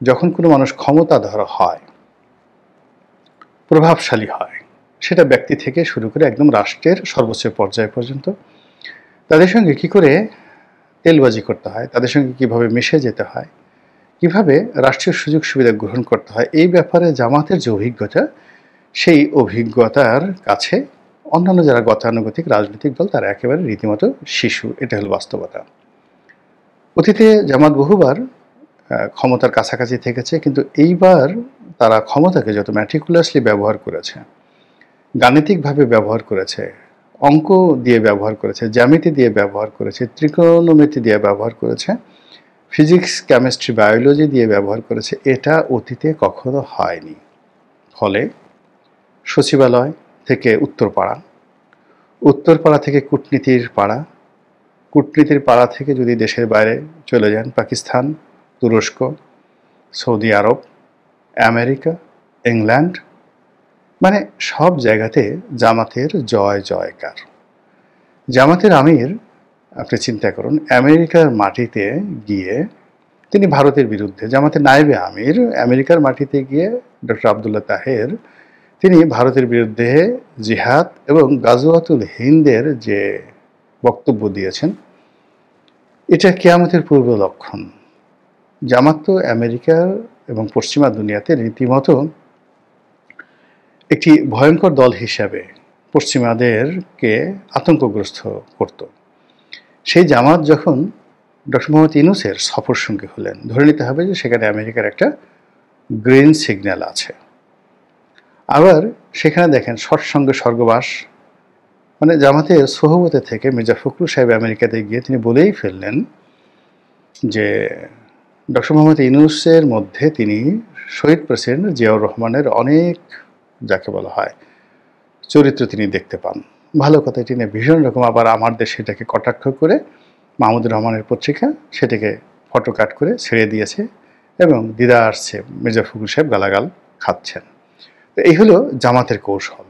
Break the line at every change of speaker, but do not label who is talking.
যখন কোনো মানুষ ক্ষমতাধর হয়, প্রভাবশালী হয়, সেটা ব্যক্তি থেকে শুরু করে একদম রাষ্ট্রের সর্বোচ্চ পর্যায় পর্যন্ত, তাদের সঙ্গে কি করে তেলবাজি করতে হয়, তাদের সঙ্গে কিভাবে মিশে যেতে হয়, কিভাবে রাষ্ট্রীয় সুযোগ সুবিধা গ্রহণ করতে হয়, এই ব্যাপারে জামাতের যে অভিজ্ঞতা, সেই অভিজ্ঞতার কাছে অন্যান্য যারা গতানুগতিক রাজনৈতিক দল তারা একেবারে রীতিমতো শিশু। এটা হলো বাস্তবতা। অতীতে জামাত বহুবার ক্ষমতার কাছাকাছি থেকেছে, কিন্তু এইবার তারা ক্ষমতাকে যত ম্যাটিকুলাসলি ব্যবহার করেছে, গাণিতিকভাবে ব্যবহার করেছে, অঙ্ক দিয়ে ব্যবহার করেছে, জ্যামিতি দিয়ে ব্যবহার করেছে, ত্রিকোণমিতি দিয়ে ব্যবহার করেছে, ফিজিক্স, কেমিস্ট্রি, বায়োলজি দিয়ে ব্যবহার করেছে, এটা অতীতে কখনো হয়নি। ফলে সচিবালয় থেকে উত্তরপাড়া, উত্তরপাড়া থেকে কূটনীতির পাড়া, কূটনীতির পাড়া থেকে যদি দেশের বাইরে চলে যান, পাকিস্তান, তুরস্ক, সৌদি আরব, আমেরিকা, ইংল্যান্ড, মানে সব জায়গাতে জামাতের জয় জয়কার। জামাতের আমির, আপনি চিন্তা করুন, আমেরিকার মাটিতে গিয়ে তিনি ভারতের বিরুদ্ধে, জামাতের নায়েবে আমির আমেরিকার মাটিতে গিয়ে ডক্টর আবদুল্লাহ তাহের তিনি ভারতের বিরুদ্ধে জিহাদ এবং গাজওয়াতুল হিন্দের যে বক্তব্য দিয়েছেন, এটা কিয়ামতের পূর্ব লক্ষণ। জামাত তো আমেরিকার এবং পশ্চিমা দুনিয়াতে রীতিমতো একটি ভয়ঙ্কর দল হিসাবে পশ্চিমাদেরকে আতঙ্কগ্রস্ত করত। সেই জামাত যখন ডক্টর মোহাম্মদ ইউনূসের সফর সঙ্গী হলেন, ধরে নিতে হবে যে সেখানে আমেরিকার একটা গ্রিন সিগন্যাল আছে। আবার সেখানে দেখেন সৎসঙ্গে স্বর্গবাস, মানে জামাতের সোহবতে থেকে মির্জা ফখরুল সাহেব আমেরিকাতে গিয়ে তিনি বলেই ফেললেন যে ডক্টর মোহাম্মদ ইউনূসের মধ্যে তিনি শহীদ প্রেসিডেন্ট জিয়াউর রহমানের অনেক, যাকে বলা হয়, চরিত্র তিনি দেখতে পান। ভালো কথা, এটি নিয়ে ভীষণ রকম আবার আমার দেশে এটাকে কটাক্ষ করে মাহমুদুর রহমানের পত্রিকা সেটাকে ফটো কাট করে ছেড়ে দিয়েছে এবং দিদা আসছে মির্জা ফখরুল সাহেব গালাগাল খাচ্ছেন। তো এই হলো জামাতের কৌশল।